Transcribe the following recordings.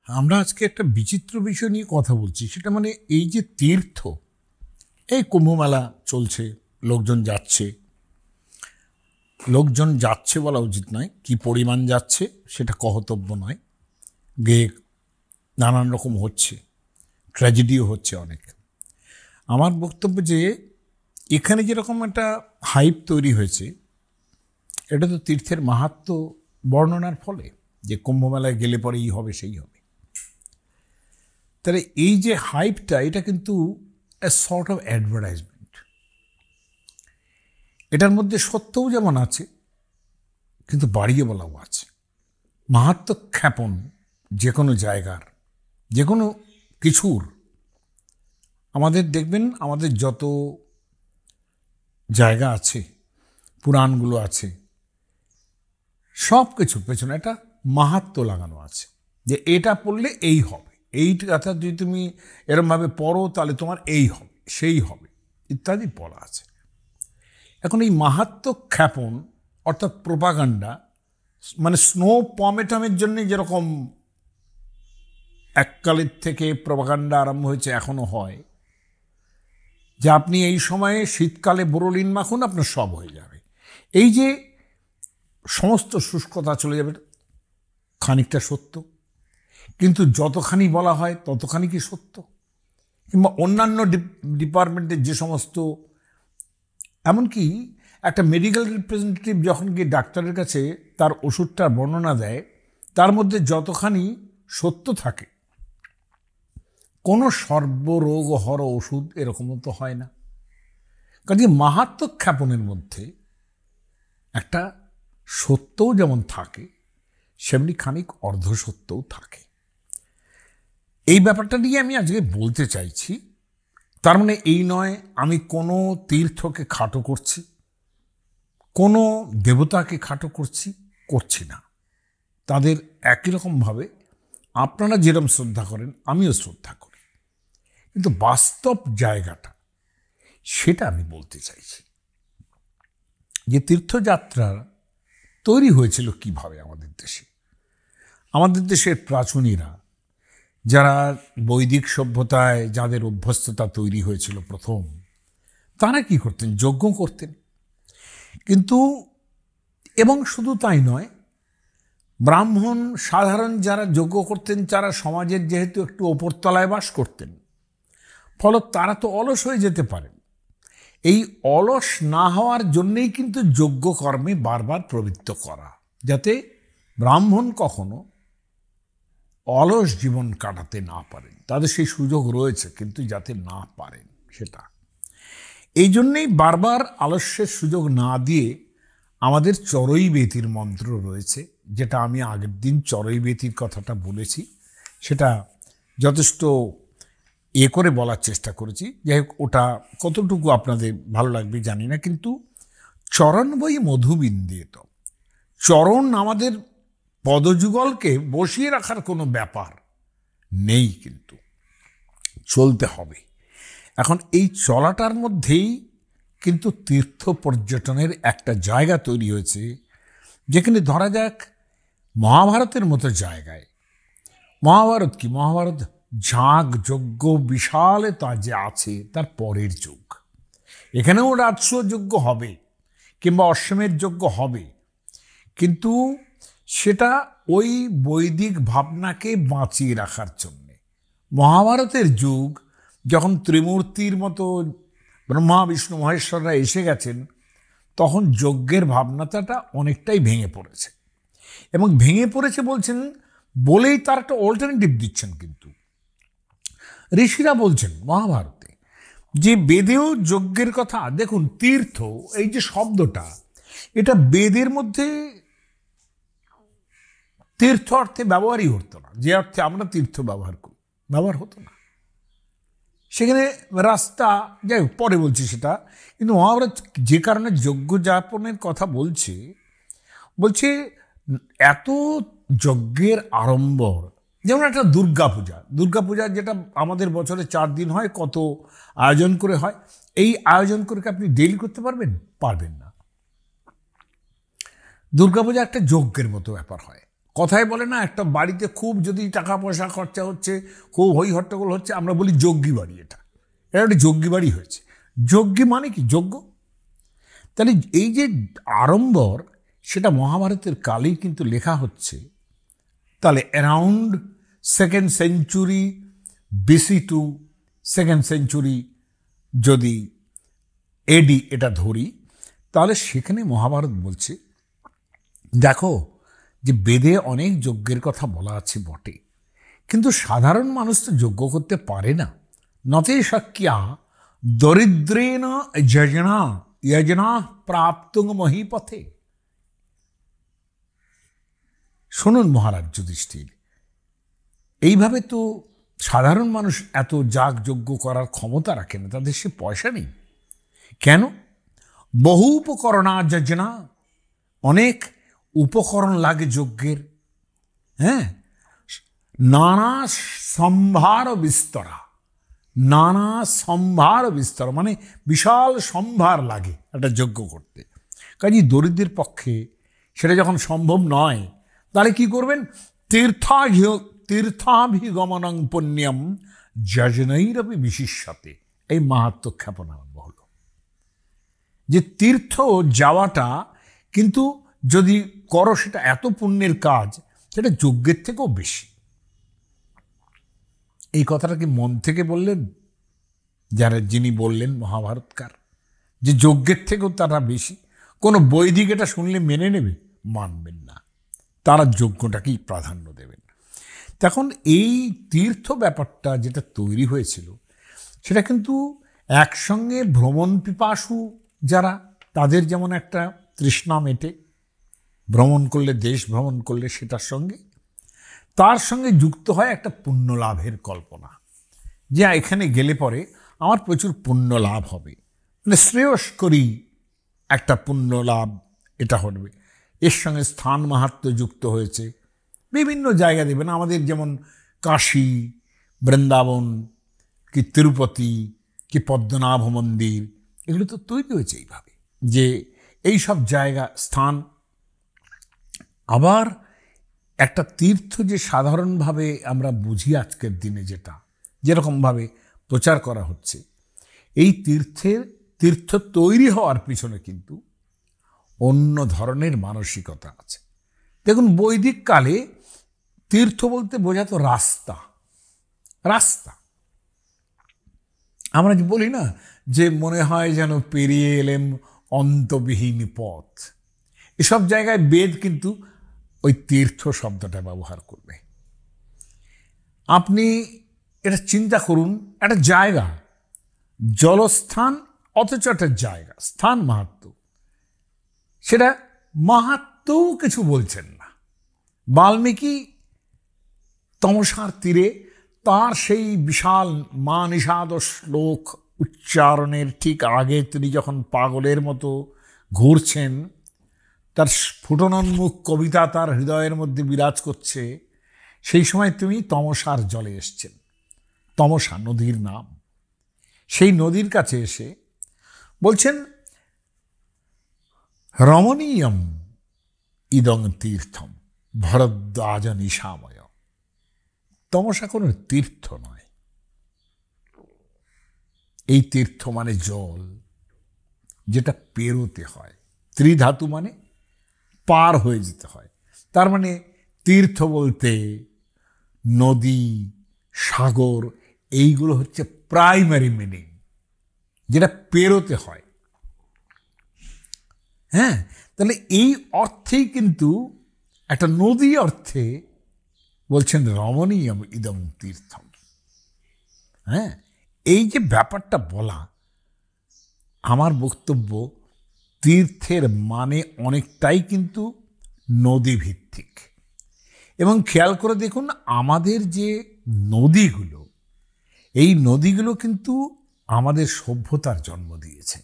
আমরা আজকে একটা বিচিত্র বিষয় নিয়ে কথা বলছি, সেটা মানে এই যে তীর্থ, এই কুম্ভমেলা চলছে, লোকজন যাচ্ছে। লোকজন যাচ্ছে বলা উচিত নয়, কি পরিমাণ যাচ্ছে সেটা কহতব্য নয়। গিয়ে নানান রকম হচ্ছে, ট্র্যাজেডিও হচ্ছে অনেক। আমার বক্তব্য যে এখানে যেরকম একটা হাইপ তৈরি হয়েছে, এটা তো তীর্থের মাহাত্ম্য বর্ণনার ফলে, যে কুম্ভমেলায় গেলে পরে এই হবে সেই হবে। তাহলে এই যে হাইপটা, এটা কিন্তু এ সর্ট অফ অ্যাডভার্টাইজমেন্ট। এটার মধ্যে সত্যও যেমন আছে, কিন্তু বাড়িয়ে বলাও আছে। মাহাত্ম্যখ্যাপন যে কোনো জায়গার, যে কোনো কিছুর, আমাদের দেখবেন আমাদের যত জায়গা আছে, পুরাণগুলো আছে, সব কিছুর পেছনে একটা মাহাত্ম্য লাগানো আছে, যে এটা পড়লে এই হবে, এই কথা যদি তুমি এরমভাবে পড়ো তাহলে তোমার এই হবে, সেই হবে, ইত্যাদি বলা আছে। এখন এই মাহাত্ম্যখ্যাপন অর্থাৎ প্রোপাগান্ডা, মানে স্নো পমেটামের জন্য যেরকম এককালের থেকে প্রোপাগান্ডা আরম্ভ হয়েছে, এখনো হয়, যে আপনি এই সময়ে শীতকালে বোরোলিন মাখুন, আপনার সব হয়ে যাবে। এই যে সমস্ত শুষ্কতা চলে যাবে, খানিকটা সত্য, কিন্তু যতখানি বলা হয় ততখানি কি সত্য? কিংবা অন্যান্য ডিপার্টমেন্টের যে সমস্ত, এমনকি একটা মেডিকেল রিপ্রেজেন্টেটিভ যখন গিয়ে ডাক্তারের কাছে তার ওষুধটার বর্ণনা দেয়, তার মধ্যে যতখানি সত্য থাকে, কোনো সর্বরোগহর ওষুধ এরকমও তো হয় না। কাজে মাহাত্ম্যখ্যাপনের মধ্যে একটা সত্যও যেমন থাকে, সেমনি খানিক অর্ধসত্যও থাকে। এই ব্যাপারটা নিয়ে আমি আজকে বলতে চাইছি। তার মানে এই নয় আমি কোনো তীর্থকে খাটো করছি, কোনো দেবতাকে খাটো করছি না। তাদের একই রকমভাবে আপনারা যেরকম শ্রদ্ধা করেন আমিও শ্রদ্ধা করি, কিন্তু বাস্তব জায়গাটা সেটা আমি বলতে চাইছি। যে তীর্থযাত্রা তৈরি হয়েছিল কিভাবে আমাদের দেশের প্রাচীনরা, যারা বৈদিক সভ্যতায় যাদের অভ্যস্ততা তৈরি হয়েছিল প্রথম, তারা কি করতেন? যজ্ঞ করতেন। কিন্তু এবং শুধু তাই নয়, ব্রাহ্মণ সাধারণ যারা যজ্ঞ করতেন, যারা সমাজের যেহেতু একটু ওপরতলায় বাস করতেন, ফলত তারা তো অলস হয়ে যেতে পারেন। এই অলস না হওয়ার জন্যেই কিন্তু যজ্ঞ কর্মে বারবার প্রবৃত্ত করা, যাতে ব্রাহ্মণ কখনো অলস জীবন কাটাতে না পারেন। তাদের সেই সুযোগ রয়েছে, কিন্তু যাতে না পারেন সেটা। এই জন্যেই বারবার আলস্যের সুযোগ না দিয়ে আমাদের চরৈবেতির মন্ত্র রয়েছে, যেটা আমি আগের দিন চরৈবেতির কথাটা বলেছি, সেটা যথেষ্ট করে বলার চেষ্টা করেছি। যাই হোক, ওটা কতটুকু আপনাদের ভালো লাগবে জানি না, কিন্তু চরণ বই মধুবিন্দিত, চরণ আমাদের পদযুগলকে বসিয়ে রাখার কোনো ব্যাপার নেই, কিন্তু চলতে হবে। এখন এই চলাটার মধ্যেই কিন্তু তীর্থ পর্যটনের একটা জায়গা তৈরি হয়েছে, যেখানে ধরা যাক মহাভারতের মতো জায়গায়, মহাভারত কি, মহাভারত যাগ যজ্ঞ বিশালতা যে আছে তার পরের যুগ। এখানেও রাজস্ব যজ্ঞ হবে কিংবা অশ্বমেধ যজ্ঞ হবে, কিন্তু সেটা ওই বৈদিক ভাবনাকে বাঁচিয়ে রাখার জন্যে। মহাভারতের যুগ যখন ত্রিমূর্তির মতো ব্রহ্মা বিষ্ণু মহেশ্বররা এসে গেছেন, তখন যজ্ঞের ভাবনাটা অনেকটাই ভেঙে পড়েছে। এবং ভেঙে পড়েছে বলছেন বলেই তার একটা অল্টারনেটিভ দিচ্ছেন। কিন্তু ঋষিরা বলছেন মহাভারতে যে বেদেও যজ্ঞের কথা, দেখুন তীর্থ এই যে শব্দটা, এটা বেদের মধ্যে তীর্থ অর্থে ব্যবহারই হতো না, যে অর্থে আমরা তীর্থ ব্যবহার হতো না। সেখানে রাস্তা, যাই হোক পরে বলছি সেটা। কিন্তু মহাভারত যে কারণে যজ্ঞ যাপনের কথা বলছে এত যজ্ঞের আড়ম্বর, যেমন একটা দুর্গাপূজা যেটা আমাদের বছরে 4 দিন হয়, কত আয়োজন করে হয়। এই আয়োজন করে আপনি ডেইলি করতে পারবেন না। দুর্গাপূজা একটা যজ্ঞের মতো ব্যাপার হয়, কথায় বলে না, একটা বাড়িতে খুব যদি টাকা পয়সা খরচা হচ্ছে, খুব হই হট্টগোল হচ্ছে, আমরা বলি যজ্ঞী বাড়ি, এটা একটা যজ্ঞী বাড়ি হয়েছে। যজ্ঞী মানে কি? যজ্ঞ। তাহলে এই যে আড়ম্বর, সেটা মহাভারতের কালেই কিন্তু লেখা হচ্ছে। তাহলে around 2nd century BC to 2nd century যদি AD এটা ধরি, তাহলে সেখানে মহাভারত বলছে, দেখো যে বেদে অনেক যজ্ঞের কথা বলা আছে বটে, কিন্তু সাধারণ মানুষ তো যজ্ঞ করতে পারে না। নতে শক্যা দরিদ্রেণ যজনা যজনা প্রাপ্তুং মহীপথে। শুনুন মহারাজ যুধিষ্ঠির, এইভাবে তো সাধারণ মানুষ এত যাগযজ্ঞ করার ক্ষমতা রাখে না, তাদের সে পয়সা নেই। কেন? বহু উপকরণা যজনা, অনেক উপকরণ লাগে যজ্ঞের। হ্যাঁ, নানা সম্ভার বিস্তরা, নানা সম্ভার বিস্তর মানে বিশাল সম্ভার লাগে একটা যজ্ঞ করতে। কাজেই দরিদ্রের পক্ষে সেটা যখন সম্ভব নয়, তাহলে কি করবেন? তীর্থাভিগমনং পুণ্যম যজনৈরপি বিশিষ্যতে। এই মাহাত্ম্য খ্যাপন আরম্ভ হলো যে তীর্থ যাওয়াটা কিন্তু যদি করো, সেটা এত পুণ্যের কাজ, সেটা যজ্ঞের থেকেও বেশি। এই কথাটা কি মন থেকে বললেন যিনি বললেন মহাভারতকার, যে যজ্ঞের থেকেও তারা বেশি? কোনো বৈদিক এটা শুনলে মেনে নেবে? মানবেন না, তারা যজ্ঞটাকেই প্রাধান্য দেবেন। তখন এই তীর্থ ব্যাপারটা যেটা তৈরি হয়েছিল, সেটা কিন্তু একসঙ্গে ভ্রমণ পিপাসু যারা, তাদের যেমন একটা তৃষ্ণা মেটে, ভ্রমণ করলে, দেশ ভ্রমণ করলে, সেটার সঙ্গে তার সঙ্গে যুক্ত হয় একটা পুণ্য লাভের কল্পনা, যে এখানে গেলে পরে আমার প্রচুর পুণ্য লাভ হবে, মানে শ্রেয়স্করী একটা পুণ্য লাভ এটা হবে। এর সঙ্গে স্থান মাহাত্ম্য যুক্ত হয়েছে। বিভিন্ন জায়গা দেবেন, আমাদের যেমন কাশী, বৃন্দাবন, কি তিরুপতি, কি পদ্মনাভ মন্দির, এগুলো তো তৈরি হয়েছে এইভাবে যে এই সব জায়গা স্থান। আবার একটা তীর্থ যে সাধারণভাবে আমরা বুঝি আজকের দিনে, যেটা যেরকমভাবে প্রচার করা হচ্ছে, এই তীর্থ তৈরি হওয়ার পিছনে কিন্তু অন্য ধরনের মানসিকতা আছে। দেখুন, বৈদিক কালে তীর্থ বলতে বোঝাতো রাস্তা। রাস্তা আমরা যে বলি না, যে মনে হয় যেন পেরিয়ে এলেম অন্তবিহীন পথ, এসব জায়গায় বেদ কিন্তু ওই তীর্থ শব্দটা ব্যবহার করবে। আপনি এটা চিন্তা করুন, একটা জায়গা, জলস্থান, অথচ একটা জায়গা, স্থান মাহাত্ম্য, সেটা মাহাত্ম্যও কিছু বলছেন না। বাল্মীকি তমসার তীরে তার সেই বিশাল মা নিষাদ শ্লোক উচ্চারণের ঠিক আগে তিনি যখন পাগলের মতো ঘুরছেন, তার স্ফুটনোন্মুখ কবিতা তার হৃদয়ের মধ্যে বিরাজ করছে, সেই সময় তুমি তমসার জলে এসছেন। তমসা নদীর নাম। সেই নদীর কাছে এসে বলছেন, রমণীয়ম ইদং তীর্থম ভরদ্বাজ নিশাময়। তমসা কোনো তীর্থ নয়। এই তীর্থ মানে জল, যেটা পেরোতে হয়। ত্রিধাতু মানে পার হয়ে যেতে হয়। তার মানে তীর্থ বলতে নদী, সাগর, এইগুলো হচ্ছে প্রাইমারি মিনিং, যেটা পেরোতে হয়। হ্যাঁ, তাহলে এই অর্থেই কিন্তু একটা নদী অর্থে বলছেন রমণীয়ম ইদম তীর্থম। হ্যাঁ, এই যে ব্যাপারটা বলা, আমার বক্তব্য তীর্থের মানে অনেকটাই কিন্তু নদী ভিত্তিক। এবং খেয়াল করে দেখুন, আমাদের যে নদীগুলো, এই নদীগুলো কিন্তু আমাদের সভ্যতার জন্ম দিয়েছে।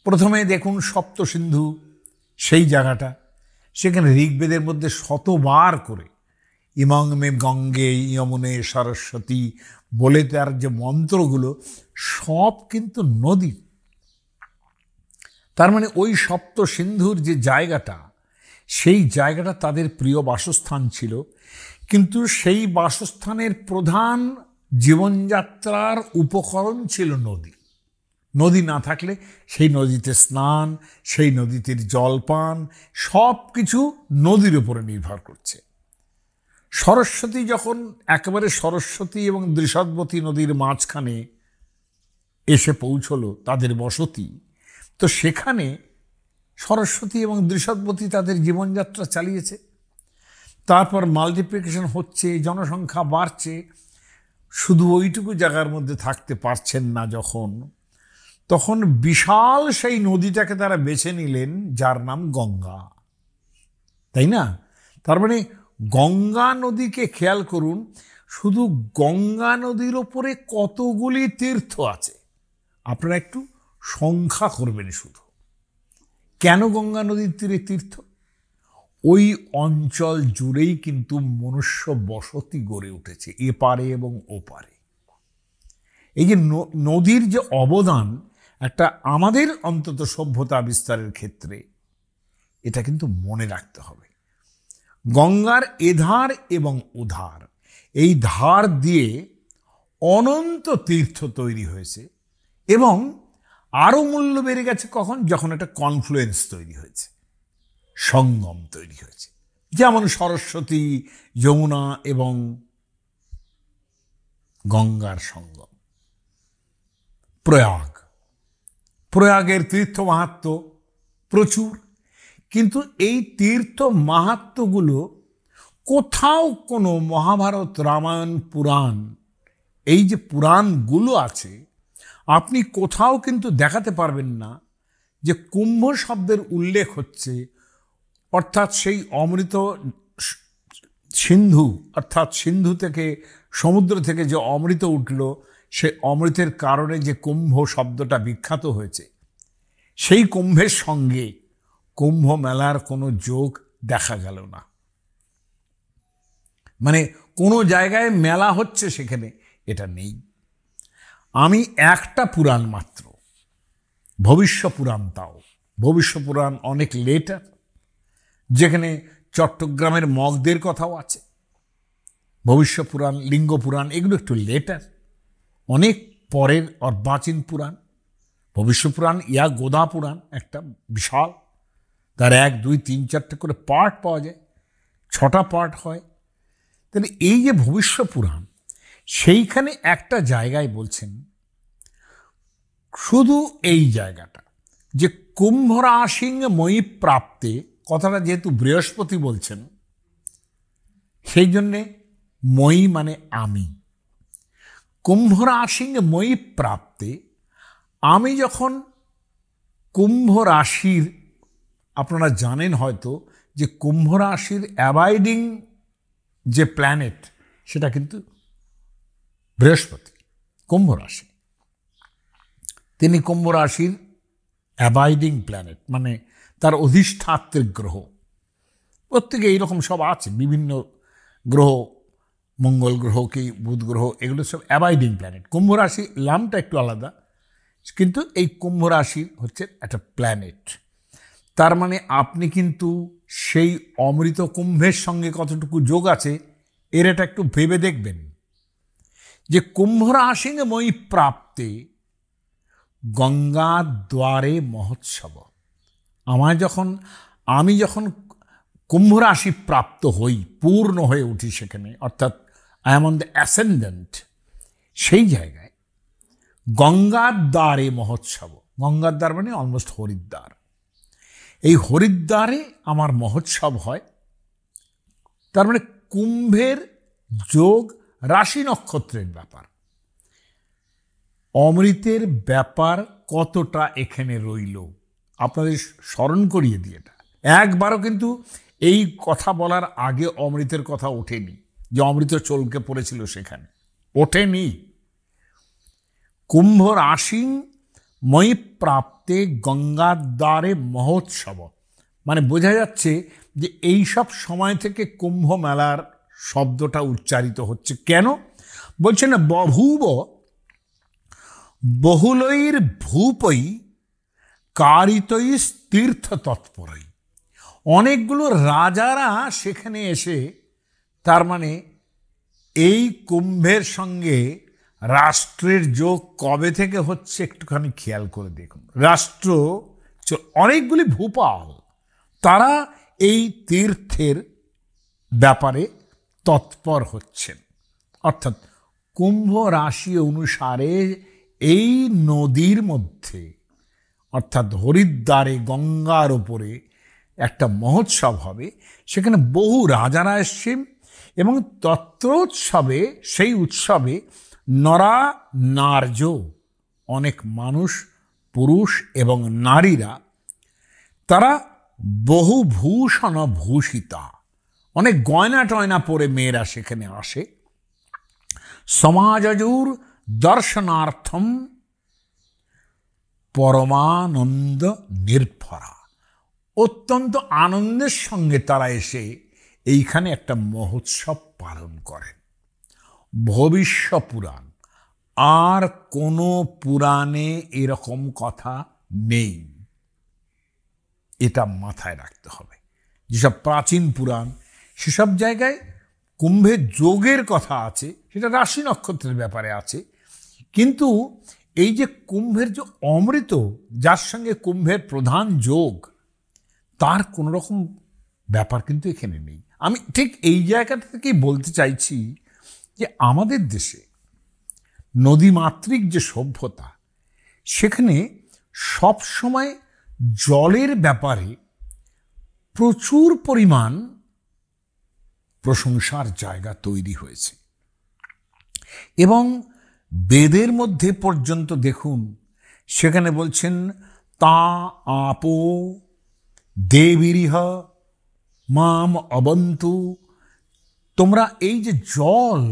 প্রথমে দেখুন সপ্তসিন্ধু, সেই জায়গাটা, সেখানে ঋগ্বেদের মধ্যে শতবার করে ইমং মে গঙ্গে যমুনে সরস্বতী বলে তার যে মন্ত্রগুলো, সব কিন্তু নদী। তার মানে ওই সপ্তসিন্ধুর যে জায়গাটা, সেই জায়গাটা তাদের প্রিয় বাসস্থান ছিল, কিন্তু সেই বাসস্থানের প্রধান জীবনযাত্রার উপকরণ ছিল নদী। নদী না থাকলে সেই নদীতে স্নান, সেই নদীতে জলপান, সব কিছু নদীর উপরে নির্ভর করছে। সরস্বতী যখন একেবারে সরস্বতী এবং দৃষদ্বতী নদীর মাঝখানে এসে পৌঁছলো তাদের বসতি, তো সেখানে সরস্বতী এবং দৃষদ্বতী তাদের জীবনযাত্রা চালিয়েছে। তারপর মাল্টিপ্লিকেশন হচ্ছে, জনসংখ্যা বাড়ছে, শুধু ওইটুকু জায়গার মধ্যে থাকতে পারছেন না যখন, তখন বিশাল সেই নদীটাকে তারা বেছে নিলেন, যার নাম গঙ্গা, তাই না? তার মানে গঙ্গা নদীকে খেয়াল করুন, শুধু গঙ্গা নদীর ওপরে কতগুলি তীর্থ আছে আপনারা একটু সংখ্যা করবেন শুধু। কেন গঙ্গা নদীর তীরে তীর্থ? ওই অঞ্চল জুড়েই কিন্তু মনুষ্য বসতি গড়ে উঠেছে, এপারে এবং ওপারে। এই যে নদীর যে অবদান একটা আমাদের অন্তত সভ্যতা বিস্তারের ক্ষেত্রে, এটা কিন্তু মনে রাখতে হবে। গঙ্গার এধার এবং উধার, এই ধার দিয়ে অনন্ত তীর্থ তৈরি হয়েছে, এবং আরো মূল্য বেড়ে গেছে কখন? যখন একটা কনফ্লুয়েন্স তৈরি হয়েছে, সঙ্গম তৈরি হয়েছে। যেমন সরস্বতী, যমুনা এবং গঙ্গার সঙ্গম। প্রয়াগের তীর্থ মাহাত্ম্য প্রচুর, কিন্তু এই তীর্থ মাহাত্ম্যগুলো কোথাও কোনো মহাভারত, রামায়ণ, পুরাণ, এই যে পুরাণগুলো আছে, আপনি কোথাও কিন্তু দেখাতে পারবেন না যে কুম্ভ শব্দের উল্লেখ হচ্ছে, অর্থাৎ সেই অমৃত সিন্ধু, অর্থাৎ সিন্ধু থেকে, সমুদ্র থেকে যে অমৃত উঠল, সে অমৃতের কারণে যে কুম্ভ শব্দটা বিখ্যাত হয়েছে, সেই কুম্ভের সঙ্গে কুম্ভ মেলার কোনো যোগ দেখা গেল না। মানে কোনো জায়গায় মেলা হচ্ছে সেখানে এটা নেই। আমি একটা পুরাণ মাত্র, ভবিষ্য পুরাণ, তাও ভবিষ্য পুরাণ অনেক লেটার, যেখানে চট্টগ্রামের মগদের কথাও আছে। ভবিষ্য পুরাণ, লিঙ্গ পুরাণ, এগুলো একটু লেটার, অনেক পরের অর্বাচীন পুরাণ। ভবিষ্য পুরাণ ইয়া গোদা পুরাণ একটা বিশাল, তার 1, 2, 3, 4টে করে পার্ট পাওয়া যায়, 6টা পার্ট হয়। তাহলে এই যে ভবিষ্য পুরাণ, সেইখানে একটা জায়গায় বলছেন, শুধু এই জায়গাটা যে কুম্ভরাশিং মই প্রাপ্তে, কথাটা যেহেতু বৃহস্পতি বলছেন, সেই জন্যে মই মানে আমি। কুম্ভরাশিং মই প্রাপ্তে, আমি যখন কুম্ভ রাশির, আপনারা জানেন হয়তো যে কুম্ভ রাশির অ্যাবাইডিং যে প্ল্যানেট সেটা কিন্তু বৃহস্পতি, কুম্ভ রাশি। তিনি কুম্ভ রাশির অ্যাবাইডিং প্ল্যানেট, মানে তার অধিষ্ঠাত্রিক গ্রহ। প্রত্যেকে এইরকম সব আছে, বিভিন্ন গ্রহ, মঙ্গল গ্রহ কি বুধ গ্রহ, এগুলো সব অ্যাবাইডিং প্ল্যানেট। কুম্ভ রাশি নামটা একটু আলাদা, কিন্তু এই কুম্ভ রাশি হচ্ছে একটা প্ল্যানেট। তার মানে আপনি কিন্তু সেই অমৃত কুম্ভের সঙ্গে কতটুকু যোগ আছে এর এটা একটু ভেবে দেখবেন, যে কুম্ভ রাশি মই প্রাপ্তে গঙ্গা দ্বারে মহোৎসব। আমি যখন কুম্ভ রাশি প্রাপ্ত হই, পূর্ণ হয়ে উঠি সেখানে, অর্থাৎ I am on the ascendant, সেই জায়গায় গঙ্গার দ্বারে মহোৎসব। গঙ্গার দ্বার মানে অলমোস্ট হরিদ্বার। এই হরিদ্বারে আমার মহোৎসব হয়। তার মানে কুম্ভের যোগ রাশি নক্ষত্রের ব্যাপার, অমৃতের ব্যাপার কতটা এখানে রইল আপনাদের স্মরণ করিয়ে দিয়ে। এটা একবারও কিন্তু এই কথা বলার আগে অমৃতের কথা ওঠেনি, যে অমৃত চলকে পড়েছিল সেখানে, ওঠেনি। কুম্ভ রাশি মই প্রাপ্তে গঙ্গার দ্বারে মহোৎসব, মানে বোঝা যাচ্ছে যে এই সব সময় থেকে কুম্ভ মেলার শব্দটা উচ্চারিত হচ্ছে। কেন বলছে না? বভূব বহুলৈর ভূপৈ কারিতৈ তীর্থ তৎপরই। অনেকগুলো রাজারা সেখানে এসে, তার মানে এই কুম্ভের সঙ্গে রাষ্ট্রের যোগ কবে থেকে হচ্ছে একটুখানি খেয়াল করে দেখুন। রাষ্ট্র অনেকগুলি ভূপাল, তারা এই তীর্থের ব্যাপারে তৎপর হচ্ছেন। অর্থাৎ কুম্ভ রাশি অনুসারে এই নদীর মধ্যে, অর্থাৎ হরিদ্বারে গঙ্গার ওপরে একটা মহোৎসব হবে। সেখানে বহু রাজারা এসছেন এবং তত্রোৎসবে, সেই উৎসবে নরা নার্য, অনেক মানুষ, পুরুষ এবং নারীরা, তারা বহু ভূষণ ভূষিতা, অনেক গয়না টয়না পরে মেয়েরা সেখানে আসে। সমাজজুর দর্শনার্থম পরমানন্দ নির্ভরা, অত্যন্ত আনন্দের সঙ্গে তারা এসে এইখানে একটা মহোৎসব পালন করেন। ভবিষ্য পুরাণ, আর কোনো পুরাণে এরকম কথা নেই, এটা মাথায় রাখতে হবে। যেসব প্রাচীন পুরাণ, সেসব জায়গায় কুম্ভের যোগের কথা আছে, সেটা রাশি নক্ষত্রের ব্যাপারে আছে, কিন্তু এই যে কুম্ভের যে অমৃত, যার সঙ্গে কুম্ভের প্রধান যোগ, তার কোনো রকম ব্যাপার কিন্তু এখানে নেই। আমি ঠিক এই জায়গাটা থেকেই বলতে চাইছি যে আমাদের দেশে নদীমাতৃক যে সভ্যতা, সেখানে সবসময় জলের ব্যাপারে প্রচুর পরিমাণ প্রশংসার জায়গা তৈরি হয়েছে। এবং বেদের মধ্যে পর্যন্ত দেখুন, সেখানে বলছেন তা আপো দেবীরিহ মাম অবন্তু, তোমরা এই যে জল,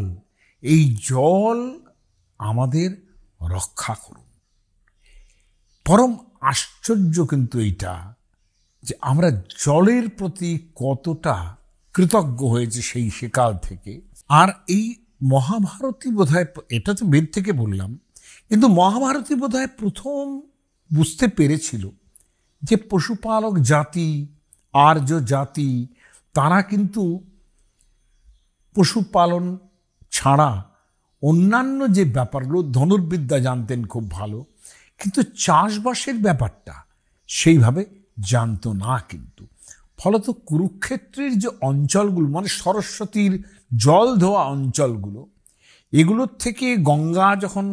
এই জল আমাদের রক্ষা করুন। পরম আশ্চর্য কিন্তু এইটা যে আমরা জলের প্রতি কতটা কৃতজ্ঞ হয়েছে সেই সেকাল থেকে। আর এই মহাভারতী বোধহয়, এটা তো বেদ থেকে বললাম, কিন্তু মহাভারতী বোধহয় প্রথম বুঝতে পেরেছিল যে পশুপালক জাতি, আর্য জাতি, তারা কিন্তু পশুপালন ছাড়া অন্যান্য যে ব্যাপারগুলো, ধনুর্বিদ্যা জানতেন খুব ভালো, কিন্তু চাষবাসের ব্যাপারটা সেইভাবে জানতো না। কিন্তু ফলত কুরুক্ষেত্রের যে অঞ্চলগুলো, মানে সরস্বতীর জল ধোয়া অঞ্চলগুলো, এগুলোর থেকে গঙ্গা যখন,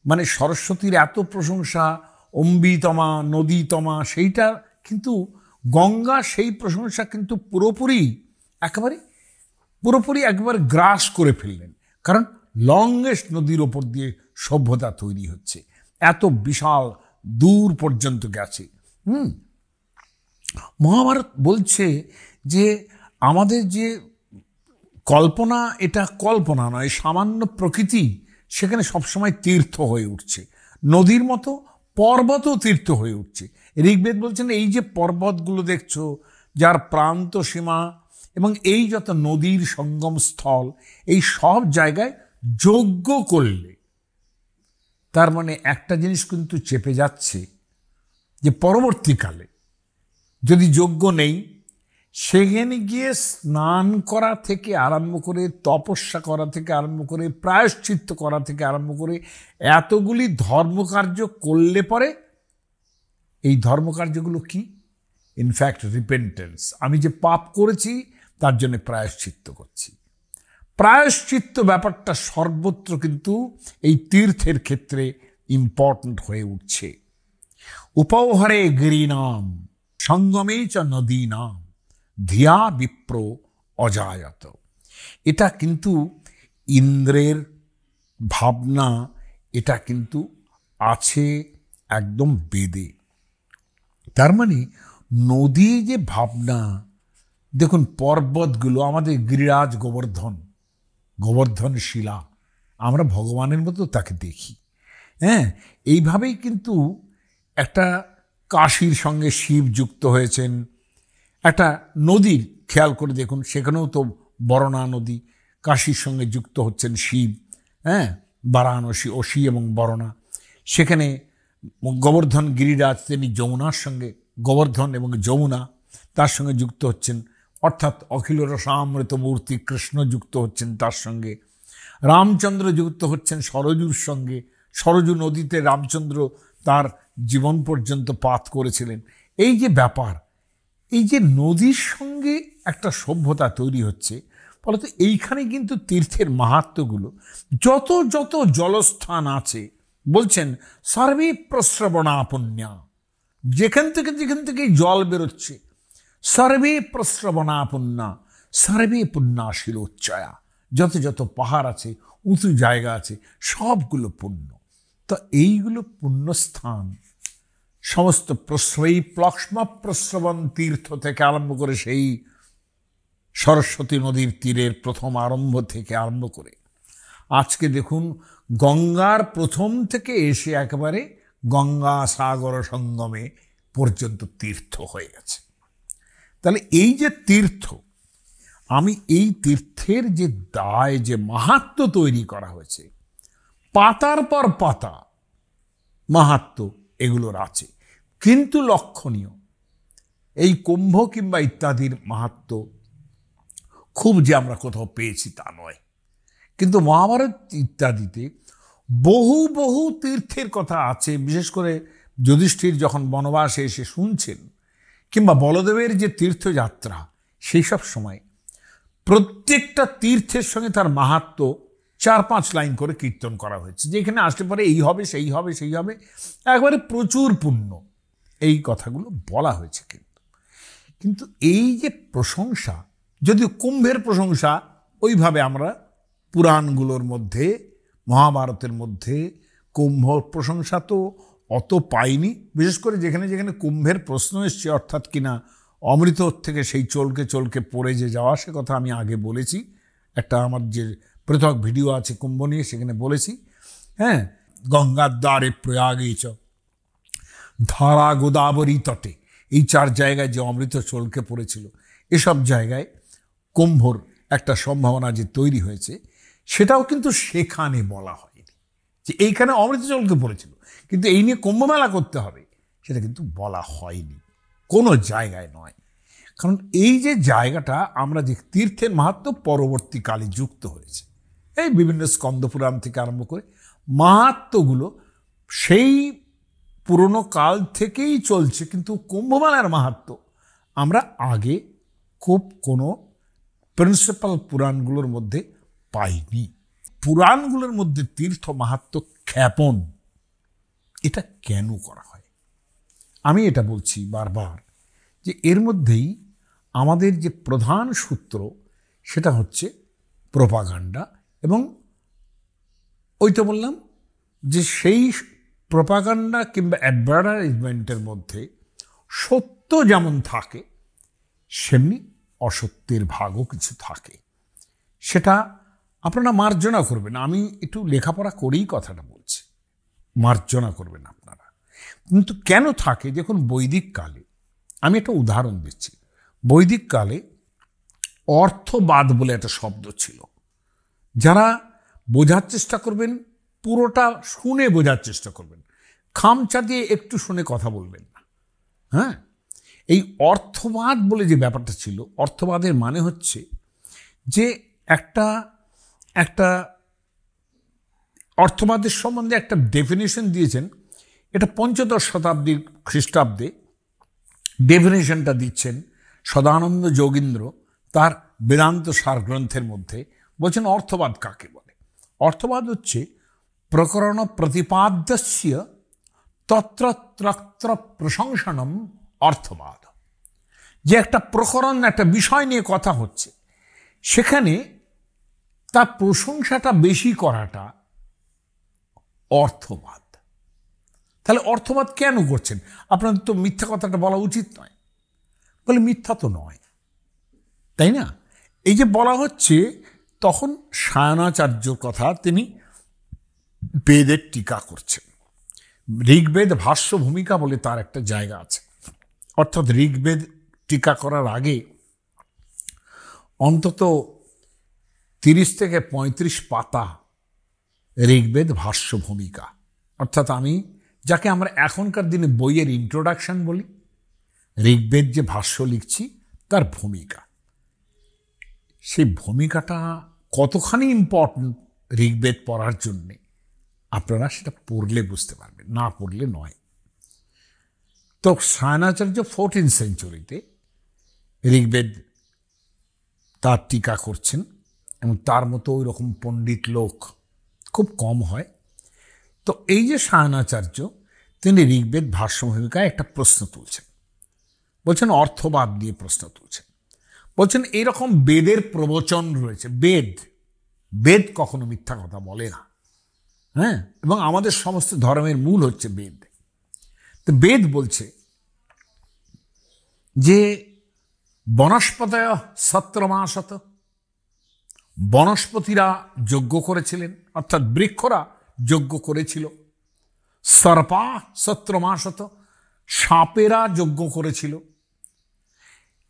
মানে সরস্বতীর এত প্রশংসা, অম্বিতমা নদীতমা, সেইটা কিন্তু গঙ্গা সেই প্রশংসা কিন্তু পুরোপুরি একবারে গ্রাস করে ফেললেন। কারণ লংগেস্ট নদীর ওপর দিয়ে সভ্যতা তৈরি হচ্ছে, এত বিশাল দূর পর্যন্ত গেছে। মহাভারত বলছে যে আমাদের যে কল্পনা, এটা কল্পনা নয়, সামান্য প্রকৃতি সেখানে সবসময় তীর্থ হয়ে উঠছে। নদীর মতো পর্বতও তীর্থ হয়ে উঠছে। ঋগ্বেদ বলছেন এই যে পর্বতগুলো দেখছো, যার প্রান্ত সীমা এবং এই যত নদীর সঙ্গম স্থল, এই সব জায়গায় যজ্ঞ করলে, তার মানে একটা জিনিস কিন্তু চেপে যাচ্ছে যে পরবর্তীকালে যদি যজ্ঞ নেই, সেখানে গিয়ে স্নান করা থেকে আরম্ভ করে, তপস্যা করা থেকে আরম্ভ করে, প্রায়শ্চিত্ত করা থেকে আরম্ভ করে, এতগুলি ধর্মকার্য করলে পরে, এই ধর্মকার্যগুলো কি? ইনফ্যাক্ট রিপেন্টেন্স, আমি যে পাপ করেছি তার জন্য প্রায়শ্চিত্ত করছি। প্রায়শ্চিত্ত ব্যাপারটা সর্বত্র কিন্তু এই তীর্থের ক্ষেত্রে ইম্পর্ট্যান্ট হয়ে উঠছে। উপহরে গিরিনাম সঙ্গমে চ নদীনাম ধিয়া বিপ্র অজায়ত, এটা কিন্তু ইন্দ্রের ভাবনা, এটা কিন্তু আছে একদম বেদে। তার মানে নদী যে ভাবনা, দেখুন পর্বতগুলো আমাদের গিরিরাজ গোবর্ধন শিলা, আমরা ভগবানের মতো তাকে দেখি। হ্যাঁ, এইভাবেই কিন্তু একটা কাশীর সঙ্গে শিব যুক্ত হয়েছেন। একটা নদীর খেয়াল করে দেখুন, সেখানেও তো বরণা নদী, কাশীর সঙ্গে যুক্ত হচ্ছেন শিব। হ্যাঁ, বারাণসী, অসি এবং বরণা, সেখানে গোবর্ধন গিরিরাজ তিনি যমুনার সঙ্গে, গোবর্ধন এবং যমুনা, তার সঙ্গে যুক্ত হচ্ছেন, অর্থাৎ অখিল রসামৃত মূর্তি কৃষ্ণ যুক্ত হচ্ছেন তার সঙ্গে, রামচন্দ্র যুক্ত হচ্ছেন সরজুর সঙ্গে, সরজু নদীতে রামচন্দ্র তার জীবন পর্যন্ত পাত করেছিলেন। এই যে ব্যাপার, এই যে নদীর সঙ্গে একটা সভ্যতা তৈরি হচ্ছে, ফলত এইখানে কিন্তু তীর্থের মাহাত্ম্যগুলো যত যত জলস্থান আছে, বলছেন সর্বে প্রস্রবণা পুণ্যা, যেখান থেকে জল বেরোচ্ছে, সর্বে প্রস্রবণা পুণ্যা সর্বে পুণ্যাশীলোচ্চয়া, যত যত পাহাড় আছে, উঁচু জায়গা আছে, সবগুলো পুণ্য। তো এইগুলো পুণ্যস্থান সমস্ত প্রশ্রয়ী প্লক্ষ্ম প্রস্রবণ তীর্থ থেকে আরম্ভ করে সেই সরস্বতী নদীর তীরের প্রথম আরম্ভ থেকে আরম্ভ করে আজকে দেখুন গঙ্গার প্রথম থেকে এসে একেবারে গঙ্গা সাগর সঙ্গমে পর্যন্ত তীর্থ হয়ে গেছে। তাহলে এই যে তীর্থ, আমি এই তীর্থের যে দায়, যে মাহাত্ম্য তৈরি করা হয়েছে, পাতার পর পাতা মাহাত্ম্য এগুলোর আছে, কিন্তু লক্ষণীয় এই কুম্ভ কিংবা ইত্যাদির মাহাত্ম্য খুব যে আমরা কোথাও পেয়েছি তা নয়, কিন্তু মহাভারত ইত্যাদিতে বহু বহু তীর্থের কথা আছে। বিশেষ করে যুধিষ্ঠির যখন বনবাসে এসে শুনছেন, কিংবা বলদেবের যে তীর্থযাত্রা, সেই সব সময় প্রত্যেকটা তীর্থের সঙ্গে তার মাহাত্ম্য 4-5 লাইন করে কীর্তন করা হয়েছে, যে এখানে আসতে পারে এই হবে, সেই হবে, সেই হবে, একবারে প্রচুর পুণ্য, এই কথাগুলো বলা হয়েছে। কিন্তু এই যে প্রশংসা, যদিও কুম্ভের প্রশংসা ওইভাবে আমরা পুরাণগুলোর মধ্যে, মহাভারতের মধ্যে কুম্ভ প্রশংসা তো অত পাইনি। বিশেষ করে যেখানে যেখানে কুম্ভের প্রশ্ন এসছে, অর্থাৎ কিনা অমৃত থেকে সেই চলকে চলকে পড়ে যে যাওয়া, সে কথা আমি আগে বলেছি, একটা আমার যে পৃথক ভিডিও আছে কুম্ভ নিয়ে, সেখানে বলেছি। হ্যাঁ, গঙ্গার দ্বারে প্রয়াগে চ, ধারা গোদাবরী তটে, এই 4 জায়গায় যে অমৃত চলকে পড়েছিল, এসব জায়গায় কুম্ভর একটা সম্ভাবনা যে তৈরি হয়েছে, সেটাও কিন্তু সেখানে বলা হয়নি যে এইখানে অমৃত চলকে পড়েছিল, কিন্তু এই নিয়ে কুম্ভমেলা করতে হবে, সেটা কিন্তু বলা হয়নি, কোনো জায়গায় নয়। কারণ এই যে জায়গাটা, আমরা যে তীর্থের মাহাত্ম্য পরবর্তীকালে যুক্ত হয়েছে, এই বিভিন্ন স্কন্দপুরাণ থেকে আরম্ভ করে মাহাত্ম্যগুলো সেই পুরনো কাল থেকেই চলছে, কিন্তু কুম্ভমেলার মাহাত্ম্য আমরা আগে খুব কোনো প্রিন্সিপাল পুরাণগুলোর মধ্যে পাইনি। পুরাণগুলোর মধ্যে তীর্থ মাহাত্ম্য খ্যাপন, এটা কেন করা হয়? আমি এটা বলছি বারবার যে এর মধ্যেই আমাদের যে প্রধান সূত্র, সেটা হচ্ছে প্রোপাগান্ডা। এবং ওই তো বললাম যে সেই প্রোপাগান্ডা কিংবা অ্যাডভার্টাইজমেন্টের মধ্যে সত্য যেমন থাকে, সেমনি অসত্যের ভাগও কিছু থাকে। সেটা আপনারা মার্জনা করবেন, আমি একটু লেখাপড়া করেই কথাটা বলছি, মার্জনা করবেন আপনারা। কিন্তু কেন থাকে, দেখুন বৈদিক কালে, আমি একটা উদাহরণ দিচ্ছি, বৈদিক কালে অর্থবাদ বলে একটা শব্দ ছিল। যারা বোঝার চেষ্টা করবেন, পুরোটা শুনে বোঝার চেষ্টা করবেন, খামচা দিয়ে একটু শুনে কথা বলবেন না। হ্যাঁ, এই অর্থবাদ বলে যে ব্যাপারটা ছিল, অর্থবাদের মানে হচ্ছে যে একটা একটা অর্থবাদের সম্বন্ধে একটা ডেফিনেশন দিয়েছেন। এটা 15শ শতাব্দীর খ্রিস্টাব্দে ডেফিনেশনটা দিচ্ছেন সদানন্দ যোগীন্দ্র তার বেদান্ত সার গ্রন্থের মধ্যে। বলছেন অর্থবাদ কাকে বলে। অর্থবাদ হচ্ছে প্রকরণ প্রতিপাদ্যস্য তত্র ত্রত্র প্রশংসনম অর্থবাদ। যে একটা প্রকরণ, একটা বিষয় নিয়ে কথা হচ্ছে, সেখানে তার প্রশংসাটা বেশি করাটা অর্থবাদ। তাহলে অর্থবাদ কেন করছেন? আপনাদের তো মিথ্যা কথাটা বলা উচিত নয়। বলে মিথ্যা তো নয়, তাই না? এই যে বলা হচ্ছে, তখন সায়নাচার্যর কথা, তিনি বেদের টিকা করছেন। ঋগ্বেদ ভাষ্য ভূমিকা বলে তার একটা জায়গা আছে, অর্থাৎ ঋগ্বেদ টিকা করার আগে অন্তত 30 থেকে 35 পাতা ঋগ্বেদ ভাষ্য ভূমিকা, অর্থাৎ আমি যাকে আমরা এখনকার দিনে বইয়ের ইন্ট্রোডাকশন বলি, ঋগ্বেদ যে ভাষ্য লিখছি তার ভূমিকা, সেই ভূমিকাটা কতখানি ইম্পর্টেন্ট ঋগ্বেদ পড়ার জন্যে আপনারা সেটা পড়লে বুঝতে পারবেন, না পড়লে নয়। তো সায়নাচার্য 14th সেঞ্চুরিতে ঋগ্বেদ তার টিকা করছেন, এবং তার মতো ওই রকম পণ্ডিত লোক খুব কম হয়। তো এই যে সায়নাচার্য, তিনি ঋগ্বেদ ভাষ্য ভূমিকায় একটা প্রশ্ন তুলছেন, বলছেন অর্থবাদ নিয়ে প্রশ্ন তুলছেন। বলছেন এইরকম বেদের প্রবচন রয়েছে, বেদ কখনো মিথ্যা কথা বলে না, হ্যাঁ, এবং আমাদের সমস্ত ধর্মের মূল হচ্ছে বেদ। তো বেদ বলছে যে বনস্পতয় সত্রমাশত, বনস্পতিরা যজ্ঞ করেছিলেন, অর্থাৎ বৃক্ষরা যজ্ঞ করেছিল। সর্পা সত্রমাশত, সাপেরা যজ্ঞ করেছিল।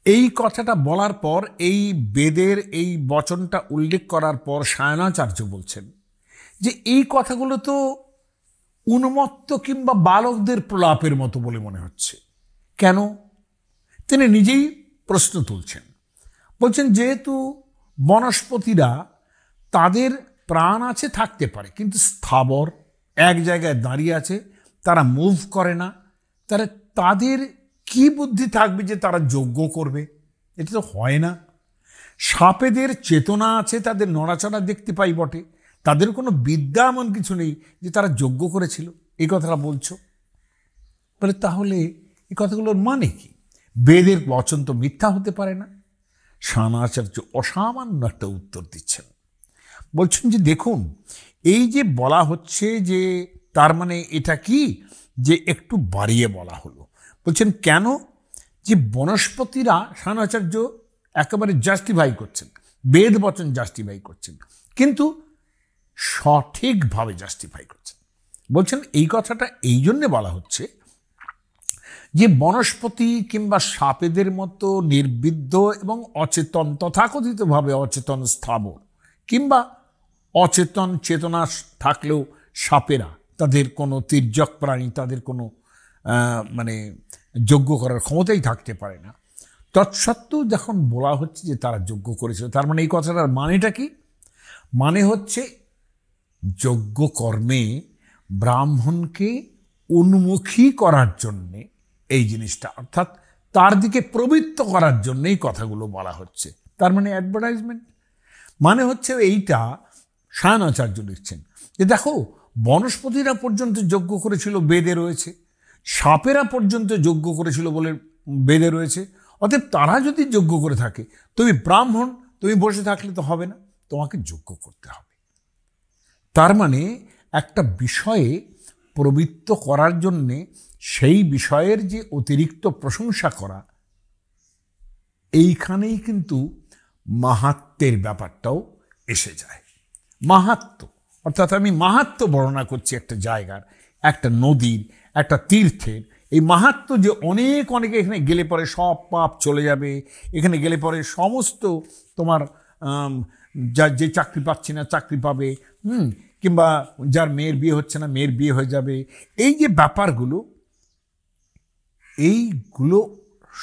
এই কথাটা বলার পর, এই বেদের এই বচনটা উল্লেখ করার পর সায়নাচার্য বলছেন যে এই কথাগুলো তো উন্মত্ত কিংবা বালকদের প্রলাপের মতো বলে মনে হচ্ছে। কেন? তিনি নিজেই প্রশ্ন তুলছেন, বলছেন যেহেতু বনস্পতিরা তাদের প্রাণ আছে, থাকতে পারে, কিন্তু স্থাবর এক জায়গায় দাঁড়িয়ে আছে, তারা মুভ করে না, তাদের কি বুদ্ধি থাকবে যে তারা যজ্ঞ করবে? এটা তো হয় না। সাপেদের চেতনা আছে, তাদের নড়াচড়া দেখতে পাই বটে, তাদের কোনো বিদ্যা এমন কিছু নেই যে তারা যজ্ঞ করেছিল। এই কথাটা বলছো, বলে তাহলে এই কথাগুলোর মানে কি? বেদের বচন তো মিথ্যা হতে পারে না। সায়নাচার্য অসামান্য একটা উত্তর দিচ্ছেন, বলছেন যে দেখুন, এই যে বলা হচ্ছে যে তার মানে এটা কি যে একটু বাড়িয়ে বলা হলো। বলছেন কেন? যে বনস্পতিরা, সায়নাচার্য একেবারে জাস্টিফাই করছেন, বেদ বচন জাস্টিফাই করছেন, কিন্তু সঠিকভাবে জাস্টিফাই করছেন। বলছেন এই কথাটা এই জন্যে বলা হচ্ছে যে বনস্পতি কিংবা সাপেদের মতো নির্বিদ্ধ এবং অচেতন, তথাকথিতভাবে অচেতন স্থাবর কিংবা অচেতন চেতনা থাকলেও সাপেরা, তাদের কোনো তির্যক প্রাণী, তাদের কোনো মানে যজ্ঞ করার ক্ষমতাই থাকতে পারে না। তৎসত্ত্বেও যখন বলা হচ্ছে যে তারা যজ্ঞ করেছিল, তার মানে এই কথাটার মানেটা কি? মানে হচ্ছে যজ্ঞ কর্মে ব্রাহ্মণকে উন্মুখী করার জন্যে এই জিনিসটা, অর্থাৎ তার দিকে প্রবৃত্ত করার জন্যই কথাগুলো বলা হচ্ছে। তার মানে অ্যাডভার্টাইজমেন্ট। মানে হচ্ছে এইটা সায়নাচার্য লিখছেন যে দেখো, বনস্পতিরা পর্যন্ত যজ্ঞ করেছিল, বেদে রয়েছে, সাপেরা পর্যন্ত যজ্ঞ করেছিল বলে বেদে রয়েছে। অতএব তারা যদি যজ্ঞ করে থাকে, তুমি ব্রাহ্মণ, তুমি বসে থাকলে তো হবে না, তোমাকে যজ্ঞ করতে হবে। তার মানে একটা বিষয়ে প্রবৃত্ত করার জন্যে সেই বিষয়ের যে অতিরিক্ত প্রশংসা করা, এইখানেই কিন্তু মাহাত্ম্যের ব্যাপারটাও এসে যায়। মাহাত্ম্য অর্থাৎ আমি মাহাত্ম্য বর্ণনা করছি একটা জায়গার, একটা নদীর, একটা তীর্থের। এই মাহাত্ম্য যে অনেকে এখানে গেলে পরে সব পাপ চলে যাবে, এখানে গেলে পরে সমস্ত তোমার যে চাকরি পাচ্ছে না চাকরি পাবে, কিংবা যার মেয়ের বিয়ে হচ্ছে না মেয়ের বিয়ে হয়ে যাবে, এই যে ব্যাপারগুলো, এইগুলো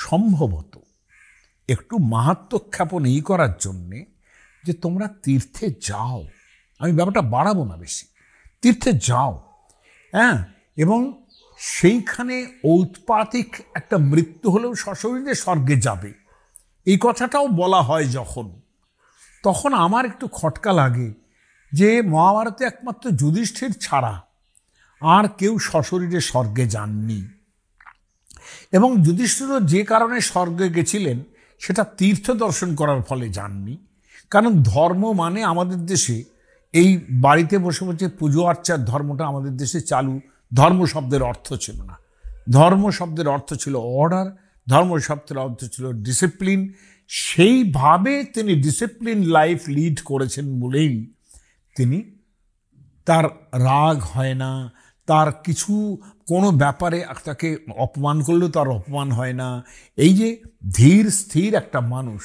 সম্ভবত একটু মাহাত্ম্যখ্যাপন এই করার জন্যে যে তোমরা তীর্থে যাও। আমি ব্যাপারটা বাড়াবো না বেশি, তীর্থে যাও, হ্যাঁ, এবং সেইখানে ঔৎপাতিক একটা মৃত্যু হলেও সশরীরে স্বর্গে যাবে, এই কথাটাও বলা হয় যখন, তখন আমার একটু খটকা লাগে যে মহাভারতে একমাত্র যুধিষ্ঠির ছাড়া আর কেউ সশরীরে স্বর্গে যাননি। এবং যুধিষ্ঠিরও যে কারণে স্বর্গে গেছিলেন সেটা তীর্থ দর্শন করার ফলে যাননি। কারণ ধর্ম মানে আমাদের দেশে এই বাড়িতে বসে বসে পুজো আর্চার ধর্মটা আমাদের দেশে চালু। ধর্ম শব্দের অর্থ ছিল না, ধর্ম শব্দের অর্থ ছিল অর্ডার, ধর্ম শব্দের অর্থ ছিল ডিসিপ্লিন। সেইভাবে তিনি ডিসিপ্লিন লাইফ লিড করেছেন বলেই তিনি, তার রাগ হয় না, তার কিছু কোনো ব্যাপারে তাকে অপমান করলেও তার অপমান হয় না। এই যে ধীর স্থির একটা মানুষ,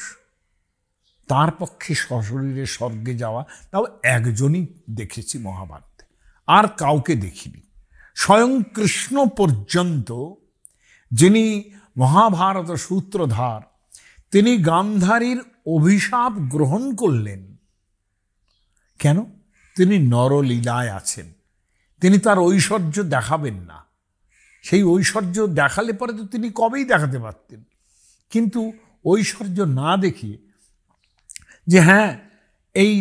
তার পক্ষে সশরীরে স্বর্গে যাওয়া, তাও একজনই দেখেছি মহাভারতে, আর কাউকে দেখিনি। স্বয়ং কৃষ্ণ পর্যন্ত, যিনি মহাভারত সূত্রধার, তিনি গান্ধারীর অভিশাপ গ্রহণ করলেন। কেন? তিনি নরলীলায় আছেন, তিনি তার ঐশ্বর্য দেখাবেন না। সেই ঐশ্বর্য দেখালে পরে তো তিনি কবেই দেখাতে পারতেন, কিন্তু ঐশ্বর্য না দেখিয়ে যে হ্যাঁ, এই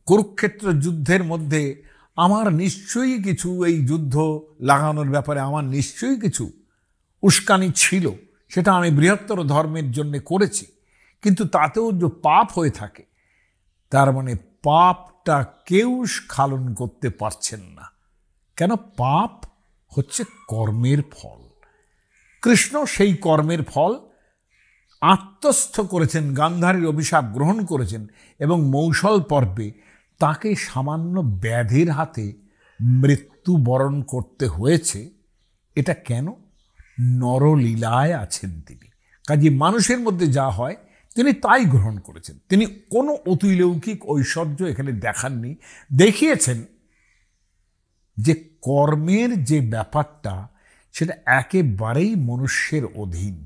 কুরুক্ষেত্র যুদ্ধের মধ্যে আমার নিশ্চয়ই কিছু, এই যুদ্ধ লাগানোর ব্যাপারে আমার নিশ্চয়ই কিছু উস্কানি ছিল, সেটা আমি বৃহত্তর ধর্মের জন্য করেছি, কিন্তু তাতেও যে পাপ হয়ে থাকে, তার মানে পাপটা কেউ স্খলন করতে পারছেন না। কেন? পাপ হচ্ছে কর্মের ফল। কৃষ্ণ সেই কর্মের ফল আত্মস্থ করেছেন, গান্ধারীর অভিশাপ গ্রহণ করেছেন, এবং মৌসল পর্বে তাকে সামান্য ব্যাধির হাতে মৃত্যুবরণ করতে হয়েছে। এটা কেন? নরলীলায় আছেন তিনি। কাজে মানুষের মধ্যে যা হয় তিনি তাই গ্রহণ করেছেন। তিনি কোনো অতিলৌকিক ঐশ্বর্য এখানে দেখাননি। দেখিয়েছেন যে কর্মের যে ব্যাপারটা, সেটা একেবারেই মনুষ্যের অধীন।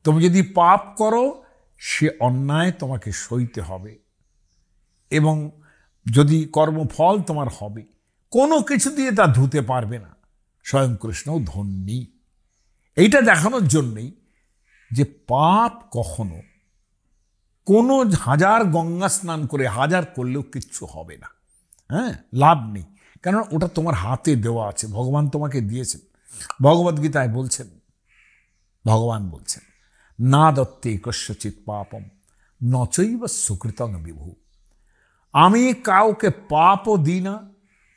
তুমি যদি পাপ করো, সে অন্যায় তোমাকে সইতে হবে, এবং যদি কর্মফল তোমার হবে, কোনো কিছু দিয়ে তা ধুতে পারবে না। স্বয়ং কৃষ্ণও ধন্যী। এইটা দেখানোর জন্যেই যে পাপ কখনো কোনো হাজার গঙ্গা স্নান করে, হাজার করলেও কিচ্ছু হবে না। হ্যাঁ, লাভ নেই, কেন? ওটা তোমার হাতে দেওয়া আছে, ভগবান তোমাকে দিয়েছেন। ভগবদ্গীতায় বলছেন, ভগবান বলছেন, না দত্তে কস্যচিৎ পাপম নচৈব সুকৃতং বিভু। আমি কাউকে পাপও দিই না,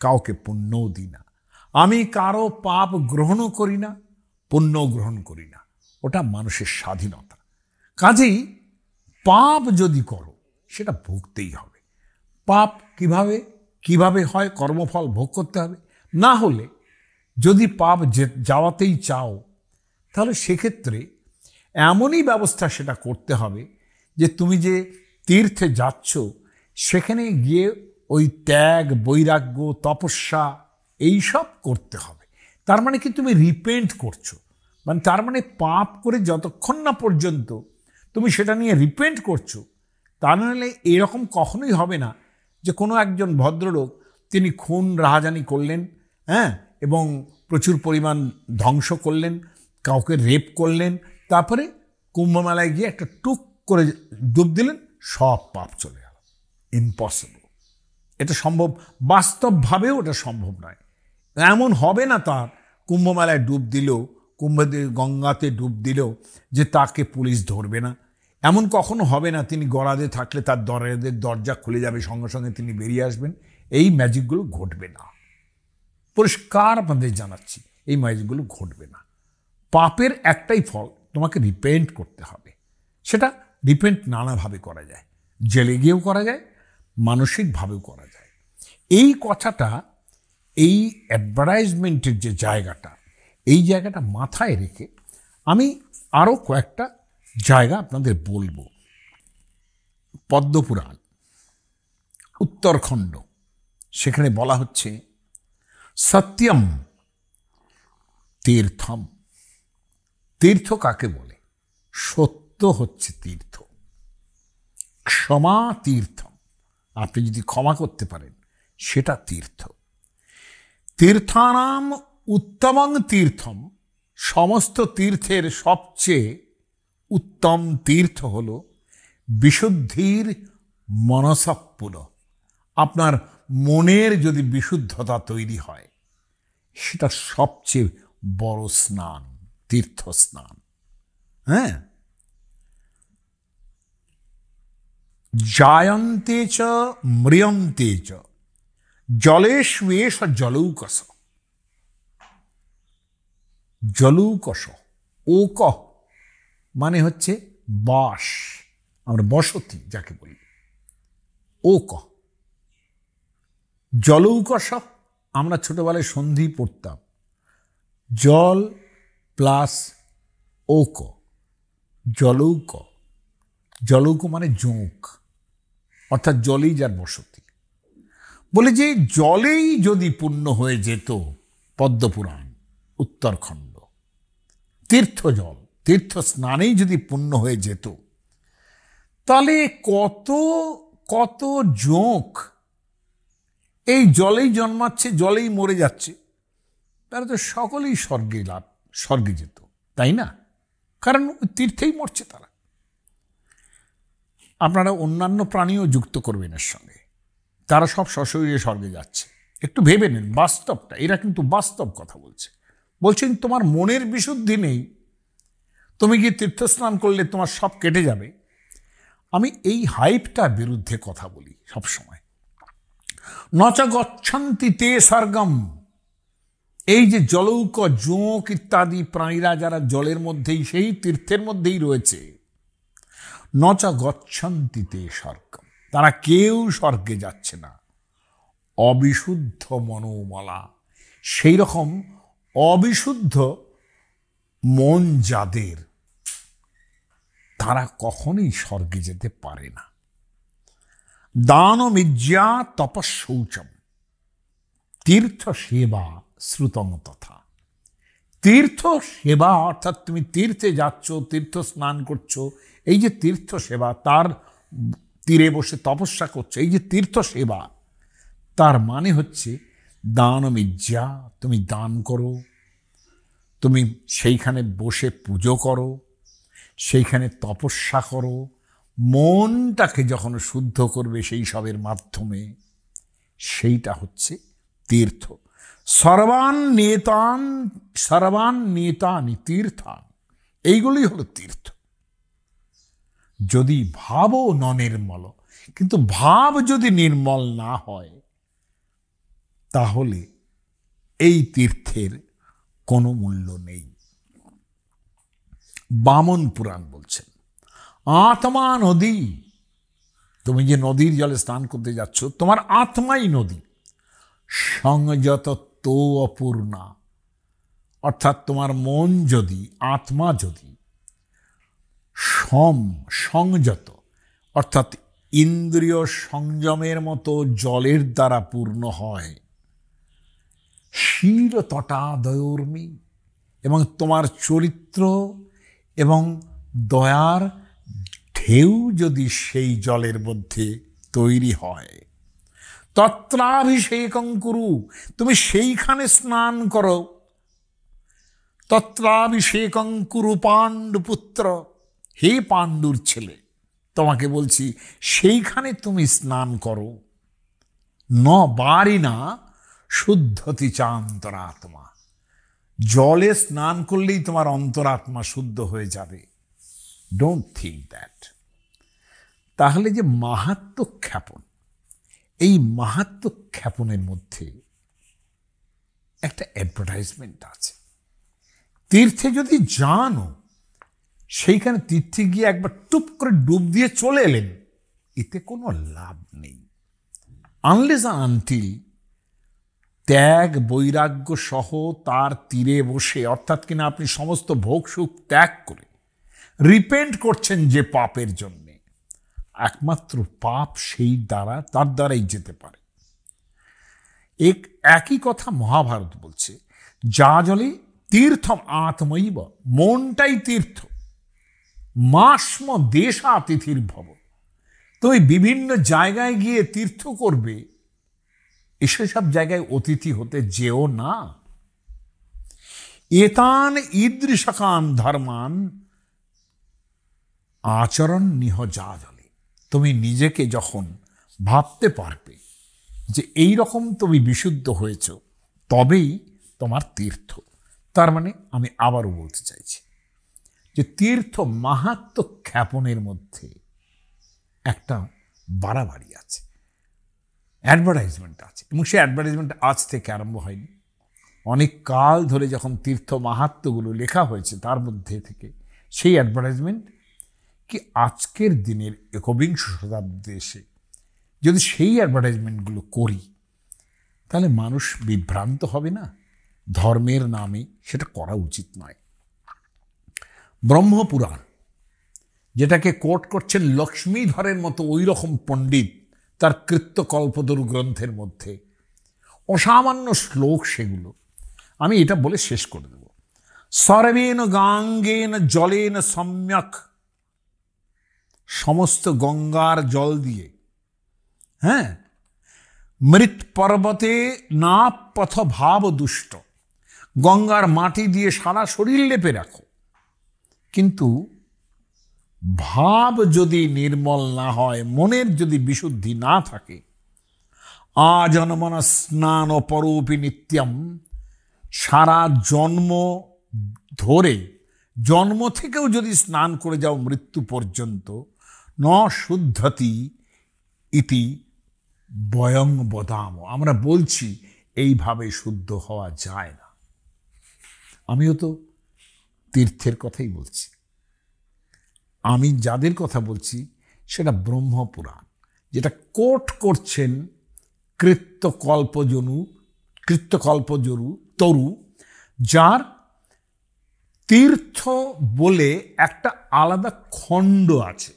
কাউকে পুণ্যও দিই না। আমি কারো পাপ গ্রহণও করি না, পুণ্য গ্রহণ করি না। ওটা মানুষের স্বাধীনতা। কাজেই পাপ যদি করো, সেটা ভুগতেই হবে। পাপ কিভাবে কিভাবে হয়? কর্মফল ভোগ করতে হবে। না হলে যদি পাপ যাওয়াতেই চাও, তাহলে সেক্ষেত্রে এমনই ব্যবস্থা সেটা করতে হবে যে তুমি যে তীর্থে যাচ্ছ, সেখানে গিয়ে ওই ত্যাগ, বৈরাগ্য, তপস্যা এইসব করতে হবে। তার মানে কি? তুমি রিপেন্ট করছো, মানে তার মানে পাপ করে যতক্ষণ না পর্যন্ত তুমি সেটা নিয়ে রিপেন্ট করছো, তা নাহলে এরকম কখনোই হবে না যে কোনো একজন ভদ্রলোক তিনি খুন রাহাজানি করলেন, হ্যাঁ, এবং প্রচুর পরিমাণ ধ্বংস করলেন, কাউকে রেপ করলেন, তারপরে কুম্ভমেলায় গিয়ে একটা টুক করে ডুব দিলেন, সব পাপ চলে গেল। ইম্পসিবল। এটা সম্ভব, বাস্তবভাবেও এটা সম্ভব নয়। এমন হবে না তার কুম্ভমেলায় ডুব দিলেও, গঙ্গাতে ডুব দিলেও যে তাকে পুলিশ ধরবে না। এমন কখনো হবে না তিনি গড়াদে থাকলে তার দরজা খুলে যাবে, সঙ্গে সঙ্গে তিনি বেরিয়ে আসবেন। এই ম্যাজিকগুলো ঘটবে না। পরিষ্কার আপনাদের জানাচ্ছি, এই ম্যাজিকগুলো ঘটবে না। পাপের একটাই ফল, তোমাকে রিপেন্ট করতে হবে। সেটা রিপেন্ট নানাভাবে করা যায়, জেলে গিয়েও করা যায়, মানসিকভাবেও করা যায়। এই কথাটা, এই অ্যাডভার্টাইজমেন্টের যে জায়গাটা, এই জায়গাটা মাথায় রেখে আমি আরও কয়েকটা জায়গা আপনাদের বলবো। পদ্মপুরাণ, উত্তরখণ্ড, সেখানে বলা হচ্ছে সত্যম তীর্থম। তীর্থ কাকে বলে? সত্য হচ্ছে তীর্থ। ক্ষমা তীর্থম। আপনি যদি ক্ষমা করতে পারেন, সেটা তীর্থ। তীর্থানাম উত্তমং তীর্থম। সমস্ত তীর্থের সবচেয়ে উত্তম তীর্থ হল বিশুদ্ধির মনসপুল। আপনার মনের যদি বিশুদ্ধতা তৈরি হয়, সেটা সবচেয়ে বড় স্নান, তীর্থ স্নান। হ্যাঁ, জায়ন্তে চ ম্রিয়ন্তে চ জলেষ্বেশ জলৌকস। জলৌকস, ওক মানে হচ্ছে বাস, আমরা বসতি যাকে বলি, ওক। জলৌকস, আমরা ছোটবেলায় সন্ধি পড়তাম, জল প্লাস ওক, জলৌক। জলৌক মানে জোঁক, অর্থাৎ জলেই যার বসতি। বলে যে জলেই যদি পূর্ণ হয়ে যেত পদ্মপুরাণ, উত্তরখণ্ড, তীর্থ জল, তীর্থ স্নানেই যদি পুণ্য হয়ে যেত, তাহলে কত কত জোঁক এই জলেই জন্মাচ্ছে, জলেই মরে যাচ্ছে, তারা তো সকলেই স্বর্গে যেত, তাই না? কারণ তীর্থেই মরছে তারা। আপনারা অন্যান্য প্রাণীও যুক্ত করবেন এর সঙ্গে, তারা সব সশরীরে স্বর্গে যাচ্ছে। একটু ভেবে নিন বাস্তবটা, এরা কিন্তু বাস্তব কথা বলছে। বলছেন তোমার মনের বিশুদ্ধি নেই, তুমি গিয়ে তীর্থস্নান করলে তোমার সব কেটে যাবে। আমি এই হাইপটার বিরুদ্ধে কথা বলি সবসময়। নচ গচ্ছন্তি তে স্বর্গম, এই যে জলৌক, জোঁক ইত্যাদি প্রাণীরা যারা জলের মধ্যেই, সেই তীর্থের মধ্যেই রয়েছে, নচ গচ্ছন্তি তে স্বর্গম, তারা কেউ স্বর্গে যাচ্ছে না। অবিশুদ্ধ মনোমলা, সেই রকম অবিশুদ্ধ মন যাদের, তারা কখনোই স্বর্গে যেতে পারে না। দানমিজ্ঞা তপঃশৌচম তীর্থ সেবা শ্রুতম তথা। তীর্থ সেবা অর্থাৎ তুমি তীর্থে যাচ্ছ, তীর্থ স্নান করছো, এই যে তীর্থ সেবা, তার তীরে বসে তপস্যা করছো, এই যে তীর্থ সেবা, তার মানে হচ্ছে দানমিজ্ঞা, তুমি দান করো, তুমি সেইখানে বসে পুজো করো, সেইখানে তপস্যা করো, মনটাকে যখন শুদ্ধ করবে সেই সবের মাধ্যমে, সেইটা হচ্ছে তীর্থ। সর্বান নেতানি তীর্থান, এইগুলি হলো তীর্থ। যদি ভাবও নির্মল, কিন্তু ভাব যদি নির্মল না হয়, তাহলে এই তীর্থের কোনো মূল্য নেই। বামন পুরাণ বলছেন আত্মা নদী, তুমি যে নদীর জলে স্নান করতে যাচ্ছ, তোমার আত্মাই নদী। সংযত তো অপূর্ণা, অর্থাৎ তোমার মন যদি, আত্মা যদি সংযত, অর্থাৎ ইন্দ্রিয় সংযমের মতো জলের দ্বারা পূর্ণ হয়, শির তটাদয়োর্মি, এবং তোমার চরিত্র এবং দয়ার ঢেউ যদি সেই জলের মধ্যে তৈরি হয়, তত্রাভিষেকং কুরু, তুমি সেইখানে স্নান করো। তত্রাভিষেকং কুরু পাণ্ডুপুত্র, হে পাণ্ডুর ছেলে, তোমাকে বলছি সেইখানে তুমি স্নান করো। ন বারিনা শুদ্ধতি চান্তরাত্মা, জলে স্নান করলেই তোমার অন্তরাত্মা শুদ্ধ হয়ে যাবে। Don't think that. তাহলে যে মাহাত্ম্য খ্যাপন, এই মাহাত্ম্য খ্যাপনের মধ্যে একটা অ্যাডভার্টাইজমেন্ট আছে। তীর্থে যদি জানো, সেইখানে তীর্থে গিয়ে একবার টুপ করে ডুব দিয়ে চলে এলেন, এতে কোনো লাভ নেই। আনলেস আনটিল ত্যাগ বৈরাগ্য সহ তার তীরে বসে, অর্থাৎ কিনা আপনি সমস্ত ভোগ সুখ ত্যাগ করে রিপেন্ট করছেন যে পাপের জন্যে, একমাত্র পাপ সেই দ্বারা, তার দ্বারাই যেতে পারে। একই কথা মহাভারত বলছে, যা জলে তীর্থম আত্মৈব, মনটাই তীর্থ। মাস্ম দেশাতিথির ভব, তুমি বিভিন্ন জায়গায় গিয়ে তীর্থ করবে, এসব জায়গায় অতিথি হতে যেও না। এতান ঈদৃশকান ধর্মান আচরণ নিহ যা জলে, তুমি নিজেকে যখন ভাবতে পারবে যে এই রকম তুমি বিশুদ্ধ হয়েছ, তবেই তোমার তীর্থ। তার মানে আমি আবারও বলতে চাইছি যে তীর্থ মাহাত্ম্য খ্যাপনের মধ্যে একটা বাড়াবাড়ি আছে, অ্যাডভার্টাইজমেন্ট আছে, এবং সেই অ্যাডভার্টাইজমেন্ট আজ থেকে আরম্ভ হয়নি। অনেক কাল ধরে যখন তীর্থ মাহাত্ম্যগুলো লেখা হয়েছে, তার মধ্যে থেকে সেই অ্যাডভার্টাইজমেন্ট কি আজকের দিনের একবিংশ শতাব্দীতে এসে যদি সেই অ্যাডভার্টাইজমেন্টগুলো করি, তাহলে মানুষ বিভ্রান্ত হবে না? ধর্মের নামে সেটা করা উচিত নয়। ব্রহ্মপুরাণ, যেটাকে কোট করছেন লক্ষ্মীধরের মতো ওই রকম পণ্ডিত তার কৃত্যকল্পতরু গ্রন্থের মধ্যে, অসামান্য শ্লোক সেগুলো। আমি এটা বলে শেষ করে দেব। সর্বেন গাঙ্গেন জলেন সম্যক, সমস্ত গঙ্গার জল দিয়ে, হ্যাঁ, মৃত পর্বতে না পথ ভাব দুষ্ট, গঙ্গার মাটি দিয়ে সারা শরীর লেপে রাখো, কিন্তু ভাব যদি নির্মল না হয়, মনের যদি বিশুদ্ধি না থাকে, আজন্মন স্নান পরোপি নিত্যম, সারা জন্ম ধরে, জন্ম থেকেও যদি স্নান করে যাও মৃত্যু পর্যন্ত, ন শুদ্ধতি ইতি বয়ং বদাম, আমরা বলছি এইভাবে শুদ্ধ হওয়া যায় না। আমিও তো তীর্থের কথাই বলছি। আমি যাদের কথা বলছি সেটা ব্রহ্মপুরাণ, যেটা কোট করছেন কৃত্যকল্পজরু তরু, যার তীর্থ বলে একটা আলাদা খণ্ড আছে।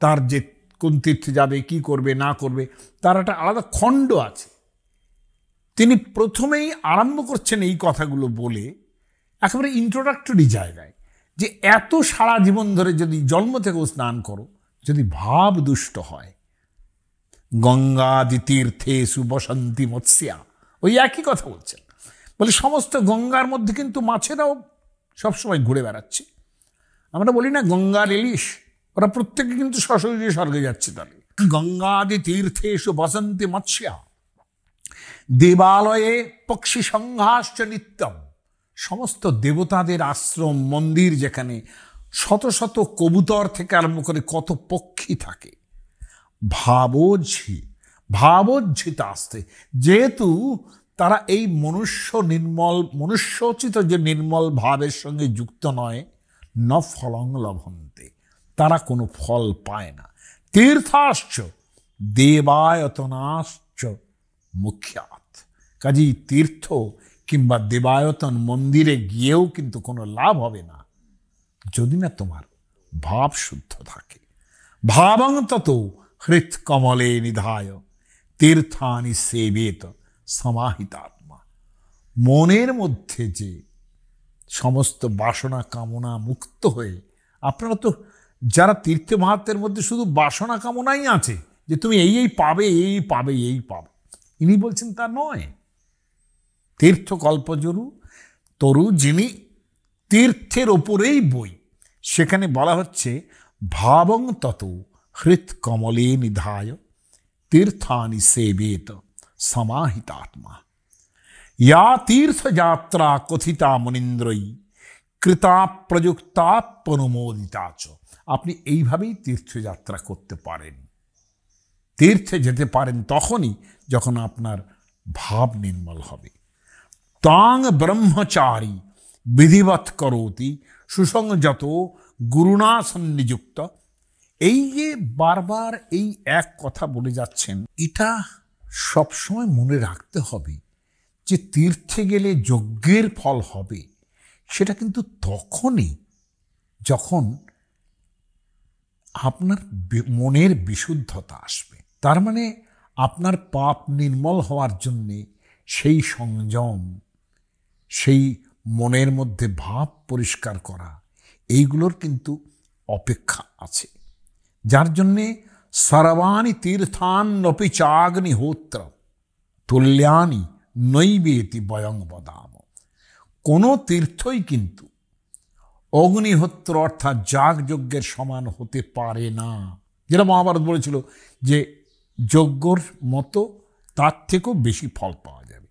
তার যে কোন তীর্থে যাবে, কি করবে না করবে, তার একটা আলাদা খণ্ড আছে। তিনি প্রথমেই আরম্ভ করছেন এই কথাগুলো বলে একেবারে ইন্ট্রোডাক্টরি জায়গায়, যে এত সারা জীবন ধরে যদি জন্ম থেকেও স্নান করো, যদি ভাব দুষ্ট হয়, গঙ্গাদি তীর্থে সুবসন্তি মৎস্যা, ওই একই কথা বলছেন। বলে সমস্ত গঙ্গার মধ্যে কিন্তু মাছেরাও সবসময় ঘুরে বেড়াচ্ছে। আমরা বলি না গঙ্গার ইলিশ, ওরা প্রত্যেকে কিন্তু সশরীরে স্বর্গে যাচ্ছে। তাহলে গঙ্গাদি তীর্থেষু বসন্তি মৎস্যা, দেবালয়ে পক্ষী সংঘাশ্চ নিত্যম, সমস্ত দেবতাদের আশ্রম মন্দির, যেখানে শত শত কবুতর থেকে আরম্ভ করে কত পক্ষী থাকে, ভাবোজ্ঝিত আসতে, যেহেতু তারা এই মনুষ্যোচিত যে নির্মল ভাবের সঙ্গে যুক্ত নয়, ন ফলং লভন্তে, তারা কোনো ফল পায় না। তীর্থাশ্চ দেবায়তনাশ্চ মুখ্যাত, কাজেই তীর্থ কিংবা দেবায়তন মন্দিরে গিয়েও কিন্তু কোনো লাভ হবে না যদি না তোমার ভাব শুদ্ধ থাকে। ভাবং তত হৃৎ কমলে নিধায় তীর্থানি সেবেত সমাহিতাত্মা, মনের মধ্যে যে সমস্ত বাসনা কামনা মুক্ত হয়ে, আপনারা তো যারা তীর্থ মাহাত্মের মধ্যে শুধু বাসনা কামনাই আছে, যে তুমি এই পাবে, এই পাবে, এই পাবে, ইনি বলছেন তা নয়। তীর্থ কল্পজরু তরু, যিনি তীর্থের ওপরেই বই, সেখানে বলা হচ্ছে ভাবং তত হৃৎ কমলে নিধায় তীর্থানি সেবেত সমাহিতাত্মা, ইয়া তীর্থযাত্রা কথিতা মুনীন্দ্রই কৃতা প্রযুক্তাপনুমোদিতা চ, আপনি এইভাবেই তীর্থযাত্রা করতে পারেন। তীর্থে যেতে পারেন তখনই যখন আপনার ভাব নির্মল হবে। তাং ব্রহ্মচারী বিধিবৎ করোতি সুসংযত গুরুণা সন্নিযুক্ত, এই যে বারবার এই এক কথা বলে যাচ্ছেন, এটা সবসময় মনে রাখতে হবে যে তীর্থে গেলে যজ্ঞের ফল হবে, সেটা কিন্তু তখনই যখন আপনার মনের বিশুদ্ধতা আসবে। তার মানে আপনার পাপ নির্মল হওয়ার জন্যে সেই সংযম, সেই মনের মধ্যে ভাব পরিষ্কার করা, এইগুলোর কিন্তু অপেক্ষা আছে। যার জন্যে সর্বাণি তীর্থান্নপি চাগ্নিহোত্র তুল্যানি নৈবেতি বয়ং বদাম, কোনো তীর্থই কিন্তু অগ্নিহোত্র অর্থাৎ যাগযজ্ঞের সমান হতে পারে না। যেটা মহাভারত বলেছিল যে যজ্ঞর মতো তার থেকেও বেশি ফল পাওয়া যাবে।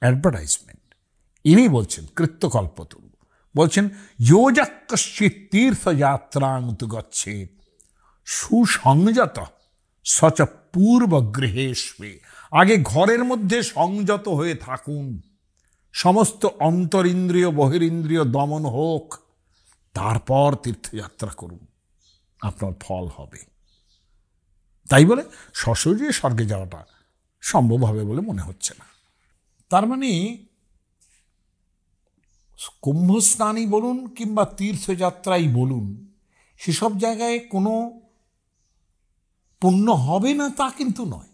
অ্যাডভার্টাইজমেন্ট। ইনি বলছেন কৃত্যকল্পতরু, বলছেন যোজক কশ্চিৎ তীর্থযাত্রাং তু গচ্ছেৎ সুসংযত সচ পূর্বগৃহেষ্বে, আগে ঘরের মধ্যে সংযত হয়ে থাকুন, সমস্ত অন্তরিন্দ্রিয় বহিরিন্দ্রিয় দমন হোক, তারপর তীর্থযাত্রা করুন, আপনার ফল হবে। তাই বলে সশরীরে স্বর্গে যাওয়াটা সম্ভব হবে বলে মনে হচ্ছে না। তার মানে কুম্ভস্নানই বলুন কিংবা তীর্থযাত্রাই বলুন, সেসব জায়গায় কোনো পুণ্য হবে না তা কিন্তু নয়।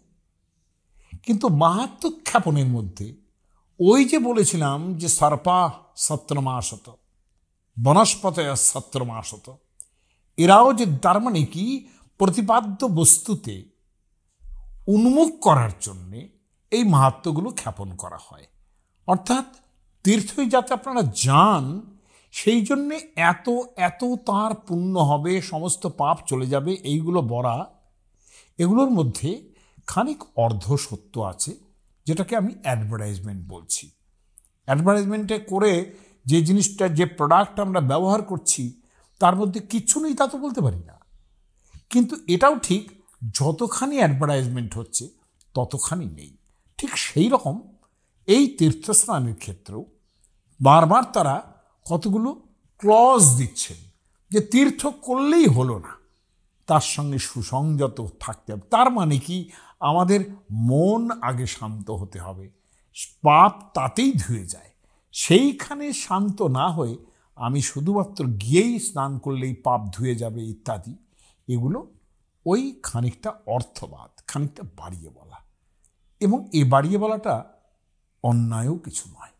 কিন্তু মাহাত্ম্য খ্যাপনের মধ্যে ওই যে বলেছিলাম যে সর্পা সত্রমাশত, বনস্পতয় সত্রমাসত, এরাও যে তার মানে কি প্রতিপাদ্য বস্তুতে উন্মুখ করার জন্যে এই মাহাত্ম্যগুলো খ্যাপন করা হয়। অর্থাৎ তীর্থে যাতে আপনারা যান সেই জন্যে এত এত তার পুণ্য হবে, সমস্ত পাপ চলে যাবে, এইগুলো বলা, এগুলোর মধ্যে খানিক অর্ধ সত্য আছে, যেটাকে আমি অ্যাডভার্টাইজমেন্ট বলছি। অ্যাডভার্টাইজমেন্টে করে যে জিনিসটা, যে প্রোডাক্ট আমরা ব্যবহার করছি তার মধ্যে কিচ্ছু নেই তা তো বলতে পারি না। কিন্তু এটাও ঠিক, যতখানি অ্যাডভার্টাইজমেন্ট হচ্ছে ততখানি নেই। ঠিক সেই রকম এই তীর্থস্নানের ক্ষেত্রেও বারবার তারা কতগুলো ক্লজ দিচ্ছেন যে তীর্থ করলেই হলো না, তার সঙ্গে সুসংযত থাকতে হবে। তার মানে কি, আমাদের মন আগে শান্ত হতে হবে, পাপ তাতেই ধুয়ে যায়। সেইখানে শান্ত না হয়ে আমি শুধুমাত্র গিয়েই স্নান করলেই পাপ ধুয়ে যাবে ইত্যাদি, এগুলো ওই খানিকটা অর্থবাদ, খানিকটা বাড়িয়ে বলা। এবং এ বাড়িয়ে বলাটা অন্যায়ও কিছু নয়।